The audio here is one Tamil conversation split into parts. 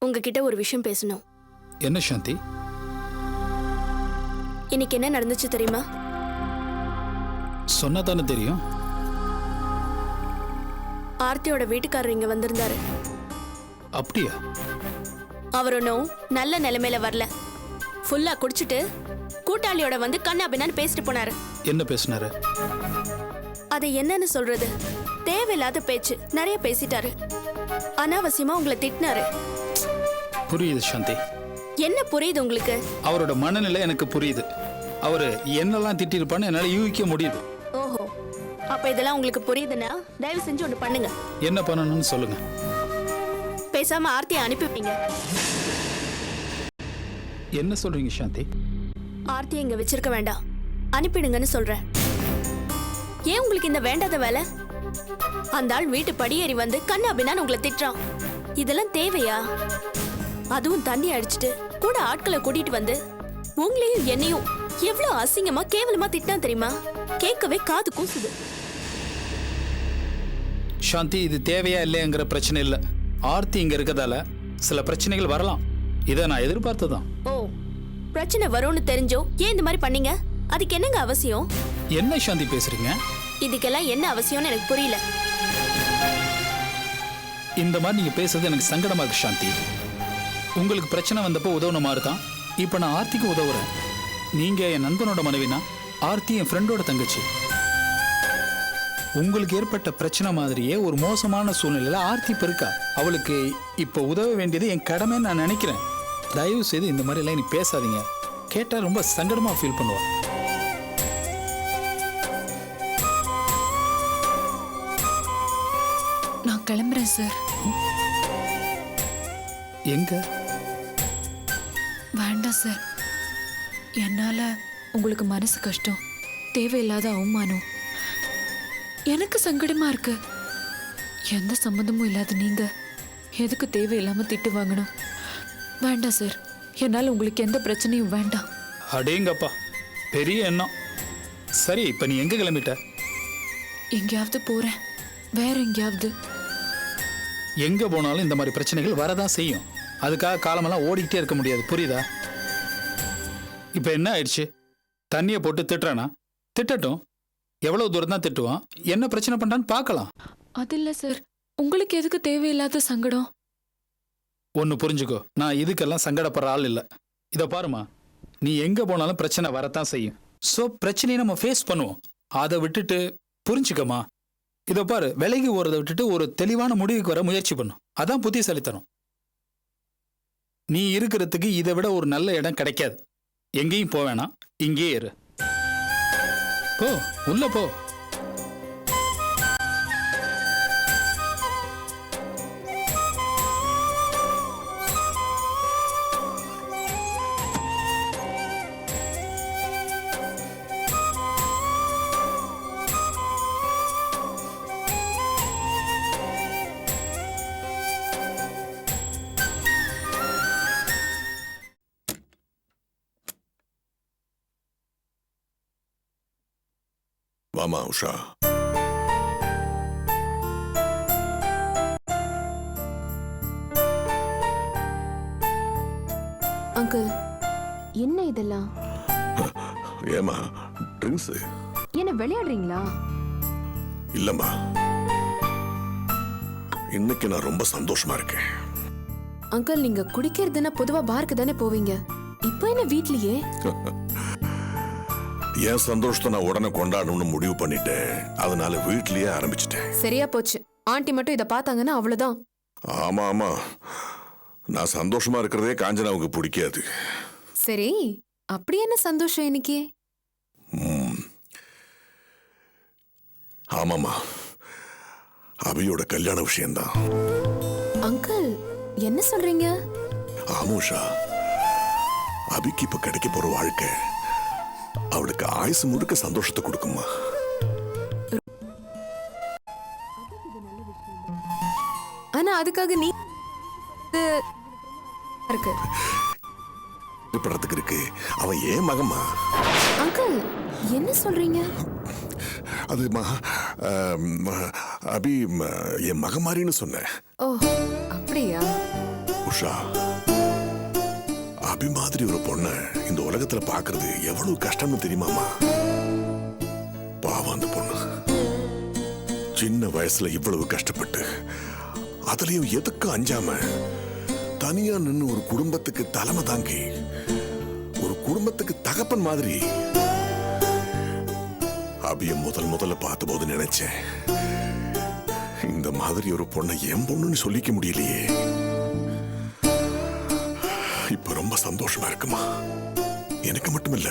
உங்ககிட்ட ஒரு விஷயம் பேசணும். என்ன சாந்தி? இன்னைக்கு என்ன நடந்துச்சு தெரியுமா? சொன்னா தானே தெரியும். ஆர்த்தியோட வீட்டுக்காரர் இங்க வந்திருந்தாரு. அப்படியா? அவர் ஒன்றும் நல்ல நிலைமையில வரல. ஃபுல்லா குடிச்சிட்டு கூட்டாளியோட வந்து கண்ணாபின்னான்னு பேசிட்டு போனாரு. என்ன பேசினாரு? அதை என்னன்னு சொல்றது? தேவையில்லாத பேச்சு நிறைய பேசிட்டாரு. அனாவசியமா உங்களை திட்டினாரு. புரியுது சாந்தி. என்ன புரியுது உங்களுக்கு? அவரோட மனநிலை எனக்கு புரியுது. அவரு என்னெல்லாம் திட்டிருப்பான்னு என்னால யூகிக்க முடியுது. ஓஹோ, அப்ப இதெல்லாம் உங்களுக்கு புரியுதுன்னா தயவு செஞ்சு ஒன்று பண்ணுங்க. என்ன பண்ணணும்னு சொல்லுங்க. பேசாம ஆர்த்தியை அனுப்பிவிட்டீங்க. என்ன சொல்றீங்க சாந்தி? ஆர்த்தியை இங்க வச்சிருக்க வேண்டாம், அனுப்பிடுங்கன்னு சொல்றேன். ஏன் உங்களுக்கு இந்த வேண்டாத வேலை? அந்த ஆள் வீட்டு படியேறி வந்து கண்ணா அப்படின்னா உங்களை திட்டுறான். இதெல்லாம் தேவையா? அதுவும் தண்ணி அடிச்சுட்டு கூட ஆட்களை கூட்டிட்டு வந்து உங்களையும் என்னையும் எவ்வளவு அசிங்கமா கேவலமா திட்டினா தெரியுமா? கேட்கவே காது கூசுது. சாந்தி, இது தேவையா இல்லையாங்கிற பிரச்சனை இல்லை. ஆர்த்தி இங்க இருக்கதால சில பிரச்சனைகள் வரலாம். இதை நான் எதிர்பார்த்ததான். ஓ, பிரச்சனை வரும்னு தெரிஞ்சோ ஏன் இந்த மாதிரி பண்ணீங்க? அதுக்கு என்னங்க அவசியம்? என்ன சாந்தி பேசுறீங்க? இதுக்கெல்லாம் என்ன அவசியம்னு எனக்கு புரியல. இந்த மாதிரி நீங்க பேசுறது எனக்கு சங்கடமா இருக்கு சாந்தி. உங்களுக்கு பிரச்சனை வந்தப்போ உதவுன மாதிரி தான் இப்ப நான் ஆர்த்திக்கு உதவுறேன். நீங்க என் நண்பனோட மனைவினா, ஆர்த்தி என் ஃப்ரெண்டோட தங்கச்சி. உங்களுக்கு ஏற்பட்ட பிரச்சனை மாதிரியே ஒரு மோசமான சூழ்நிலையில ஆர்த்தி இப்ப இருக்கா. அவளுக்கு இப்ப உதவ வேண்டியது என் கடமைன்னு நான் நினைக்கிறேன். தயவு செய்து இந்த மாதிரி எல்லாம் நீ பேசாதீங்க. கேட்டா ரொம்ப சங்கடமா ஃபீல் பண்ணுவா. நான் கிளம்புறேன் சார். எங்க? வேண்டாம் சார். என்னால உங்களுக்கு மனசு கஷ்டம், தேவையில்லாத அவமானம். எனக்கு சங்கடமா இருக்கு. எந்த சம்மந்தமும் இல்லாத நீங்க எதுக்கு தேவையில்லாம திட்டு வாங்கணும்? வேண்டாம் சார். என்னால உங்களுக்கு எந்த பிரச்சனையும் வேண்டாம். அடேங்கப்பா, பெரிய எண்ணம். சரி, இப்ப நீ எங்க கிளம்பிட்ட? எங்கேயாவது போறேன், வேற எங்கேயாவது. எங்க போனாலும் இந்த மாதிரி பிரச்சனைகள் வரதான் செய்யும். அதுக்காக காலமெல்லாம் ஓடிக்கிட்டே இருக்க முடியாது, புரியுதா? இப்ப என்ன ஆயிடுச்சு? தண்ணியை போட்டு திட்டுறானா? திட்டட்டும். எவ்வளவு தூரம் தான் திட்டுவான், என்ன பிரச்சனை பண்றான்னு பார்க்கலாம். அது இல்ல சார், உங்களுக்கு எதுக்கு தேவையில்லாத சங்கடம்? ஒன்னு புரிஞ்சுக்கோ, நான் இதுக்கெல்லாம் சங்கடப்படுற ஆள் இல்ல. இத பாருமா, நீ எங்க போனாலும் பிரச்சனை வரத்தான் செய்யும். சோ பிரச்சனையை நம்ம ஃபேஸ் பண்ணுவோம். அதை விட்டுட்டு புரிஞ்சுக்கமா. இத பாரு, விலகி ஓறதை விட்டுட்டு ஒரு தெளிவான முடிவுக்கு வர முயற்சி பண்ணும். அதான் புத்திசாலித்தனம். நீ இருக்கிறதுக்கு இதை விட ஒரு நல்ல இடம் கிடைக்காது. எங்கேயும் போவேனா, இங்கே இரு. போ, உள்ள போ. வாமா உஷா. அங்கிள், என்ன இதெல்லாம்? ஏமா ட்ரிங்க்ஸ்? என்ன விளையாடுறீங்களா? இல்லம்மா, இன்னைக்கு நான் ரொம்ப சந்தோஷமா இருக்கேன். அங்கிள், நீங்க குடிக்கிறதுன்னா பொதுவா பாருக்கு தானே போவீங்க. இப்போ என்ன வீட்லயே? என் சந்தோஷத்தை நான் உடனே கொண்டாடணும்னு முடிவு பண்ணிட்டேன். அதனால வீட்லயே ஆரம்பிச்சிட்டேன். சரியா போச்சு. ஆண்டி மட்டும் இத பார்த்தாங்கன்னா அவ்வளவுதான். ஆமா ஆமா, நான் சந்தோஷமா இருக்கிறதே காஞ்சனாவுக்கு பிடிக்காது. சரி, அப்படி என்ன சந்தோஷம் இன்னைக்கு? ஆமாமா, அபியோட கல்யாண விஷயம்தான். அங்கிள், என்ன சொல்றீங்க? ஆமோஷா, அபிக்கு இப்ப கிடைக்க போற வாழ்க்கை அவளுக்கு ஆயுசு முழுக்க சந்தோஷத்தை கொடுக்குமா. ஆனா அதுக்காக நீ இருக்கு படத்துக்கு இருக்கு. அவன் ஏன் மகம்மா. அங்கிள், என்ன சொல்றீங்க? அது அபி என் மக மாதிரின்னு சொன்னேன். ஓ, அப்படியா? உஷா, அபி மாதிரி ஒரு பொண்ண இந்த உலகத்துல பாக்குறது எவ்வளவு கஷ்டம்னு தெரியுமாமா? பாவம் அந்த பொண்ணு சின்ன வயசுல இவ்வளவு கஷ்டப்பட்டு அதுலயும் எதுக்கும் அஞ்சாம தனியா நின்னு ஒரு குடும்பத்துக்கு தலைமை தாங்கி ஒரு குடும்பத்துக்கு தகப்பன் மாதிரி அபிய முதல்ல பார்த்த போது நினைச்சேன், இந்த மாதிரி ஒரு பொண்ணை என் பொண்ணுன்னு சொல்லிக்க முடியலையே. இப்ப ரொம்ப சந்தோஷமா இருக்குமா. எனக்கு மட்டும் இல்ல,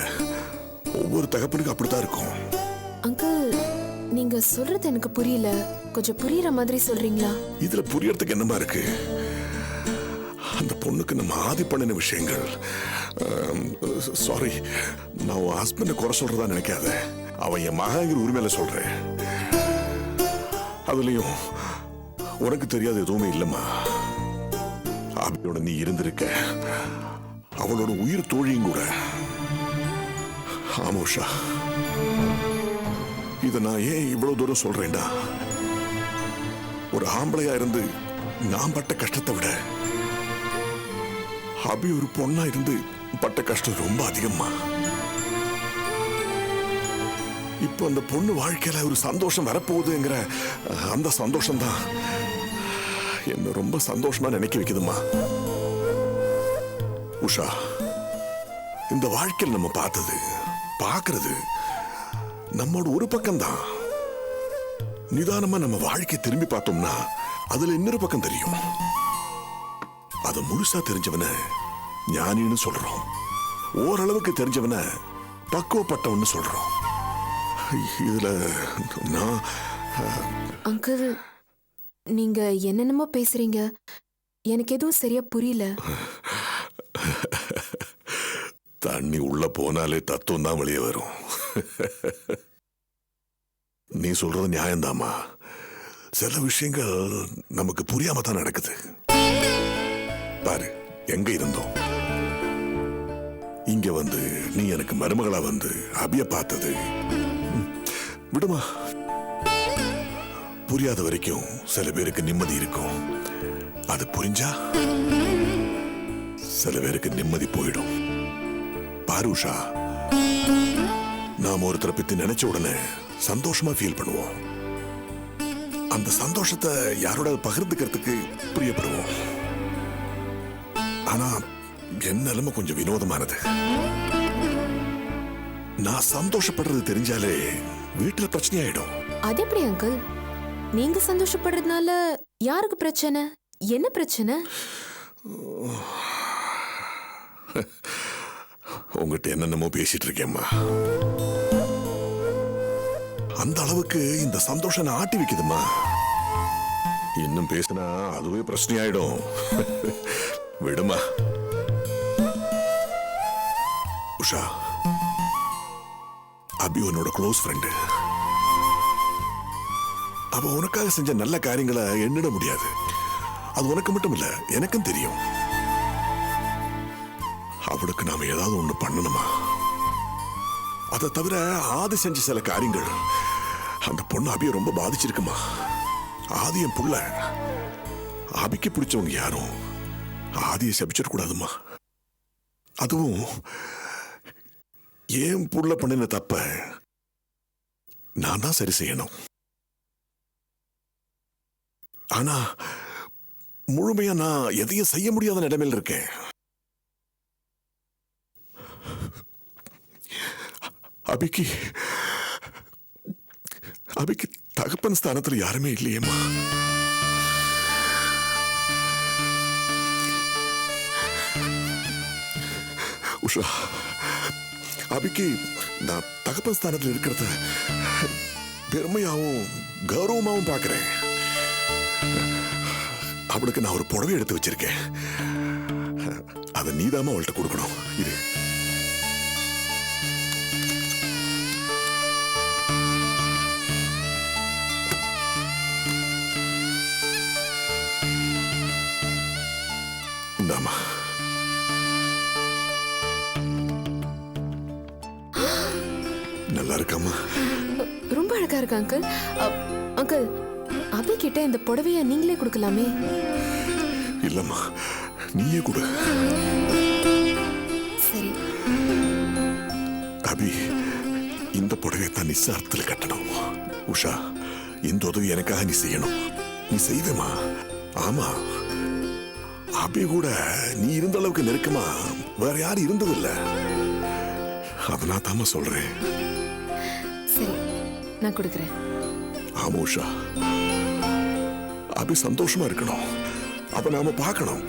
ஒவ்வொரு தகப்பனுக்கும் அப்படித்தான் இருக்கும். அங்கிள், நீங்க சொல்றது எனக்கு புரியல. கொஞ்சம் புரியுற மாதிரி சொல்றீங்களா? இதுல புரியறதுக்கு என்னமா இருக்கு? அந்த பொண்ணுக்கு நம்ம ஆதி பண்ணின விஷயங்கள். சாரி, நான் உன் ஹஸ்பண்ட குறை சொல்றதா நினைக்காத. அவன் என் மகங்கிற உரிமையில சொல்றேன். அதுலயும் உனக்கு தெரியாது எதுவுமே இல்லம்மா. அபியோட நீ இருந்திருக்க, அவளோட உயிர் தோழியும் கூட. ஆமா உஷா, இத நான் ஏன் இவ்வளவு தூரம் சொல்றேன்டா, ஒரு ஆம்பளையா இருந்து நான் பட்ட கஷ்டத்தை விட அபி ஒரு பொண்ணா இருந்து பட்ட கஷ்டம் ரொம்ப அதிகமா. இப்போ அந்த பொண்ணு வாழ்க்கையில ஒரு சந்தோஷம் வரப்போகுதுங்கிற அந்த சந்தோஷம் தான் என்ன ரொம்ப சந்தோஷமா நினைக்க வைக்குதுமா. உஷா, இந்த வாழ்க்கையில் நம்ம பார்த்தது பார்க்கிறது நம்மோட ஒரு பக்கம் தான். நிதானமா நம்ம வாழ்க்கை திரும்பி பார்த்தோம்னா அதுல இன்னொரு பக்கம் தெரியும். அத முழுசா தெரிஞ்சவன ஞானின்னு சொல்றோம், ஓரளவுக்கு தெரிஞ்சவன பக்குவப்பட்டவன்னு சொல்றோம். இதுல நான் அங்கிள், நீங்க என்னென்னமோ பேசுறீங்க, எனக்கு எதுவும் சரியா புரியல. தண்ணி உள்ள போனாலே தத்துவம் தான் வெளியே வரும். நீ சொல்றது நியாயம்தாமா. சில விஷயங்கள் நமக்கு புரியாம தான் நடக்குது. பாரு, எங்க இருந்தோம், இங்க வந்து நீ எனக்கு மருமகளா வந்து அபிய பார்த்தது. விடுமா, புரியாத வரைக்கும் சில பேருக்கு நிம்மதி இருக்கும். அது புரிஞ்சா சில பேருக்கு நிம்மதி போயிடும். பாரு உஷா, நாம ஒருத்தரை பத்தி நினைச்ச உடனே சந்தோஷமா ஃபீல் பண்ணுவோம். அந்த சந்தோஷத்தை யாரோட பகிர்ந்துக்கிறதுக்கு பிரியப்படுவோம். ஆனா என் நிலைமை கொஞ்சம் வினோதமானது. நான் சந்தோஷப்படுறது தெரிஞ்சாலே வீட்டுல பிரச்சனை ஆயிடும். அது எப்படி அங்கிள்? நீங்க சந்தோஷப்படுறதுனால யாருக்கு பிரச்சனை? என்ன பிரச்சனை? உங்ககிட்ட என்னென்னமோ பேசிட்டு இருக்கேம்மா. அந்த அளவுக்கு இந்த சந்தோஷம் ஆட்டி வைக்குதுமா. இன்னும் பேசினா அதுவே பிரச்சனையாயிடும். விடுமா உஷா, அபி உன்னோட க்ளோஸ் ஃப்ரெண்டு. அவ உனக்காக செஞ்ச நல்ல காரியங்களை எண்ணிட முடியாது. அது உனக்கு மட்டும் இல்ல, எனக்கும் தெரியும். அவளுக்கு நாம ஏதாவது ஒண்ணு பண்ணணுமா? அதை தவிர ஆதி செஞ்ச சில காரியங்கள் அந்த பொண்ணு அபிய ரொம்ப பாதிச்சிருக்குமா. ஆதி என் புள்ள, அபிக்கு பிடிச்சவங்க யாரும் ஆதியை சபிச்சிட கூடாதுமா. அதுவும் ஏன் புள்ள பண்ணின தப்ப நான் தான் சரி செய்யணும். ஆனா முழுமையா நான் எதையும் செய்ய முடியாத நிலைமையில் இருக்கேன். அபிக்கு தகப்பன் ஸ்தானத்துல யாருமே இல்லையேம்மா. உஷா, அபிக்கு நான் தகப்பன் ஸ்தானத்தில் இருக்கிறத பெருமையாவும் கௌரவமாவும் பார்க்கிறேன். அவளுக்கு நான் ஒரு புடவை எடுத்து வச்சிருக்கேன். அதை நீதாம அவள்கிட்ட கொடுக்கணும். இது இந்தாமா. நல்லா இருக்காமா? ரொம்ப அழகா இருக்கு அங்கிள். அங்கிள், அபி கிட்ட இந்த புடவைய நீங்களே கொடுக்கலாமே. இல்லம்மா, நீயே கொடு. சரி. அபி, இந்த புடவை தான் நிச்சயத்தில் கட்டணும். உஷா, இந்த உதவி எனக்காக நீ செய்யணும். நீ செய்வேமா? ஆமா. அபி கூட நீ இருந்த அளவுக்கு நெருக்கமா வேற யாரும் இருந்ததில்ல. அதனா தாம சொல்றேன். சரி, நான் கொடுக்குறேன். ஆமா உஷா, அபி சந்தோஷமா இருக்கணும். அப்ப நாம பார்க்கணும்.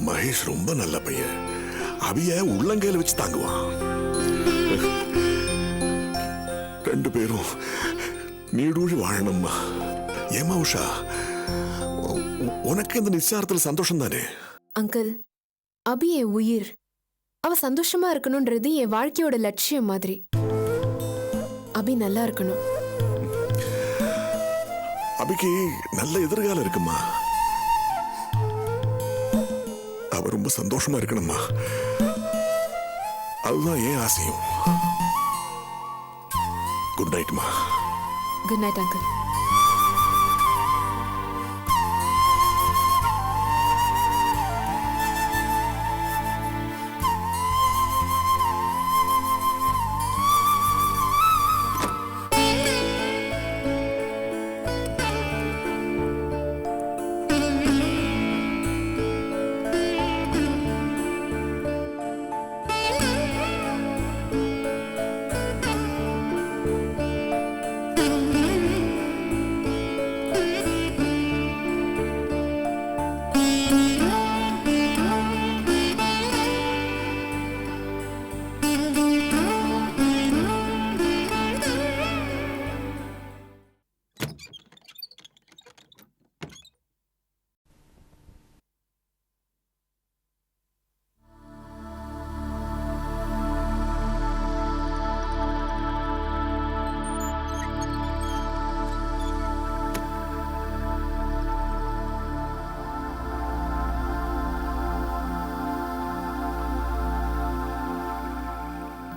மகேஷ் ரொம்ப நல்ல பையன். அபிய உள்ளங்கையில வச்சு தாங்குவான். ரெண்டு பேரும் நீடூழி வாழணும்மா. ஏமா உஷா, உனக்கு இந்த நிச்சயத்தில் சந்தோஷம் தானே? அங்கிள், அபி என் உயிர். அவ சந்தோஷமா இருக்கணும்ன்றது என் வாழ்க்கையோட லட்சியம் மாதிரி. அபி நல்லா இருக்கணும். அபிக்கு நல்ல எதிர்காலம் இருக்குமா. அவ ரொம்ப சந்தோஷமா இருக்கணும்மா. அதுதான் ஏன் ஆசையும். குட் நைட்மா. Good night uncle.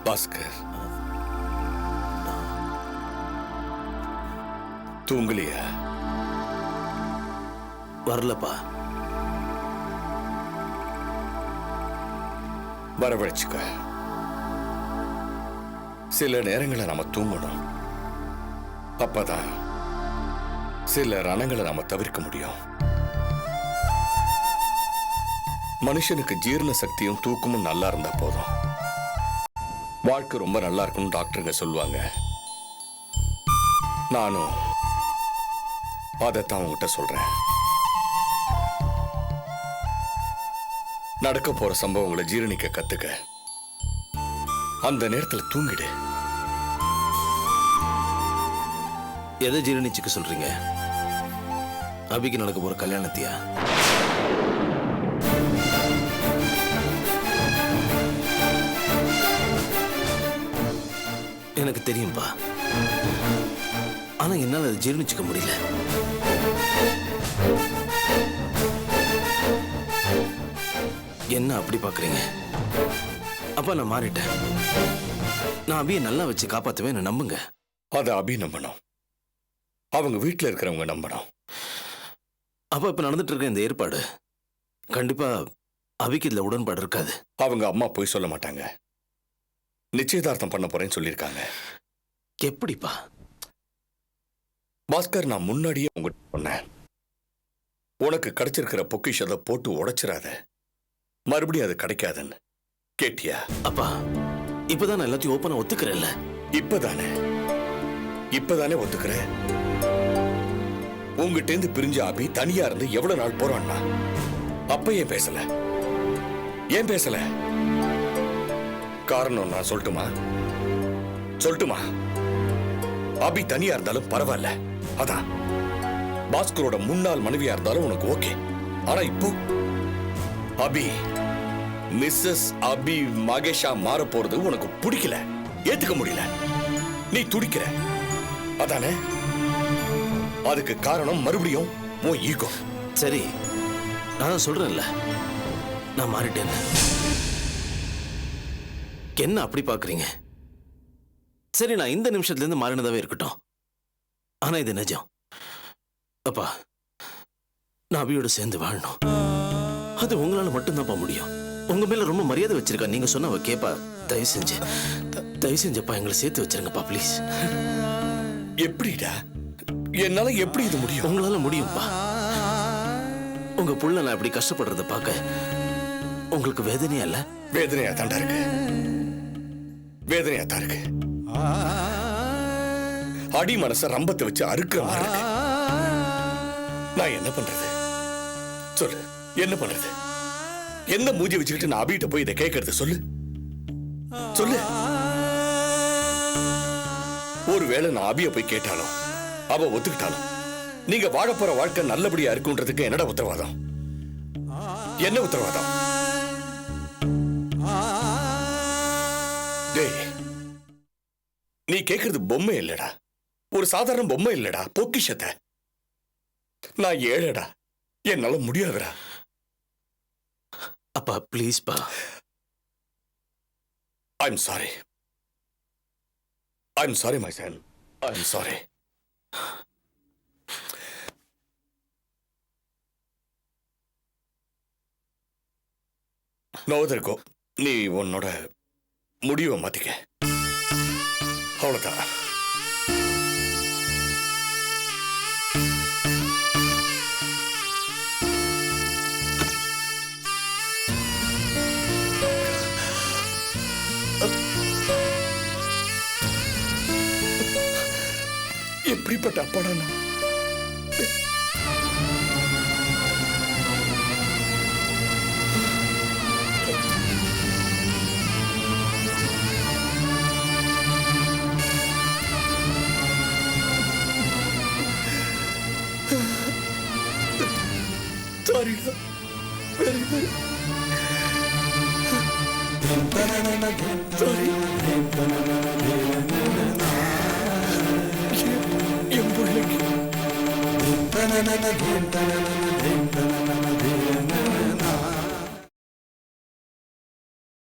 பாஸ்கர், தூங்கலையா? வரலப்பா. வரவழைச்சுக்க. சில நேரங்களை நாம தூங்கணும். அப்பதான் சில ரணங்களை நாம தவிர்க்க முடியும். மனுஷனுக்கு ஜீரண சக்தியும் தூக்கமும் நல்லா இருந்தா போதும். வாழ்க்கை ரொம்ப நல்லா இருக்கும்னு டாக்டருங்க சொல்லுவாங்க. நானும் அதைத்தான் உங்ககிட்ட சொல்றேன். நடக்க போற சம்பவங்களை ஜீரணிக்க கத்துக்க. அந்த நேரத்துல தூங்கிடு. எதை ஜீரணிச்சுக்க சொல்றீங்க? அபிக்கு நடக்க போற கல்யாணத்தையா? எனக்கு தெரியும்பா. ஆனா என்னால அதை ஜீரணிச்சுக்க முடியல. என்ன அப்படி பாக்குறீங்க? அப்ப நான் மாறிட்டேன். நான் அபியை நல்லா வச்சு காப்பாத்துவேன், என்ன நம்புங்க. அதை அபி நம்பணும். அவங்க வீட்டுல இருக்கிறவங்க நம்பணும். அப்ப இப்ப நடந்துட்டு இருக்க இந்த ஏற்பாடு கண்டிப்பா அபிக்கு இதுல உடன்பாடு இருக்காது. அவங்க அம்மா போய் சொல்ல மாட்டாங்க. நிச்சயதார்த்தம் பண்ண போறேன்னு சொல்லியிருக்காங்க. எப்படிப்பா? பாஸ்கர், நான் முன்னாடியே உங்ககிட்ட சொன்னேன். உனக்கு கிடைச்சிருக்கிற பொக்கிஷத்தை போட்டு உடைச்சிடாத, மறுபடியும் அது கிடைக்காதுன்னு. கேட்டியா? அப்பா, இப்பதான் நான் எல்லாத்தையும் ஓப்பனா ஒத்துக்கிறேன்ல. இப்பதானே ஒத்துக்கிறேன். உங்ககிட்ட இருந்து பிரிஞ்ச அபி தனியா இருந்து எவ்வளவு நாள் போறான்னா, அப்ப ஏன் பேசல? காரணம் நான் சொல்லட்டுமா? அபி தனியா இருந்தாலும் பரவாயில்ல. அதான் பாஸ்கரோட முன்னாள் மனைவியா இருந்தாலும் உனக்கு ஓகே. ஆனா இப்போ அபி மிஸ்ஸஸ் அபி மகேஷா மாற போறது உனக்கு பிடிக்கல, ஏத்துக்க முடியல. நீ துடிக்கிற, அதானே? அதுக்கு காரணம் மறுபடியும் உன் ஈகோ. சரி, நான் சொல்றேன்ல, நான் மாறிட்டேன். என்ன அப்படி பாக்குறீங்க? சரி, நான் இந்த நிமிஷத்துல இருந்து மாறினதாவே இருக்கட்டும். ஆனா இது நிஜம். அப்பா, நான் அபியோட சேர்ந்து வாழணும். அது உங்களால மட்டும்தான்ப்பா முடியும். உங்க மேல ரொம்ப மரியாதை வச்சிருக்கா. நீங்க சொன்ன அவ கேப்பா. தயவு செஞ்சப்பா எங்களை சேர்த்து வச்சிருங்கப்பா ப்ளீஸ். எப்படிடா? என்னால எப்படி இது முடியும்? உங்களால முடியும்ப்பா. உங்க புள்ள நான் இப்படி கஷ்டப்படுறத பார்க்க உங்களுக்கு வேதனையா இல்ல? வேதனையா தாண்டா இருக்கு. வேதனையா தான் இருக்கு. அடி மனச ரம்பத்தை வச்சு அறுக்கிற மாதிரி இருக்கு. நான் என்ன பண்றது சொல்லு? என்ன பண்றது? எந்த மூஞ்சி வச்சுக்கிட்டு நான் அபிகிட்ட போய் இதை கேட்கறது? சொல்லு சொல்லு. ஒருவேளை நான் அபிய போய் கேட்டாலும் அவ ஒத்துக்கிட்டாலும் நீங்க வாழ போற வாழ்க்கை நல்லபடியா இருக்குன்றதுக்கு என்னடா உத்தரவாதம்? என்ன உத்தரவாதம்? டேய், நீ கேக்குறது பொம்மை இல்லடா, ஒரு சாதாரண பொம்மை இல்லடா, பொக்கிஷத்தை. நான் ஏழடா, என்னால முடியாதுடா. அப்பா ப்ளீஸ்ப்பா. I'm sorry. I'm sorry, my son. I'm sorry. நோதர்கோ, நீ உன்னோட முடிவை மாத்திக்க. அவ்வளவுதான். எப்படிப்பட்ட அப்பாடா நான்? சாரிடா. Very very sorry. என் பிள்ளைக்கு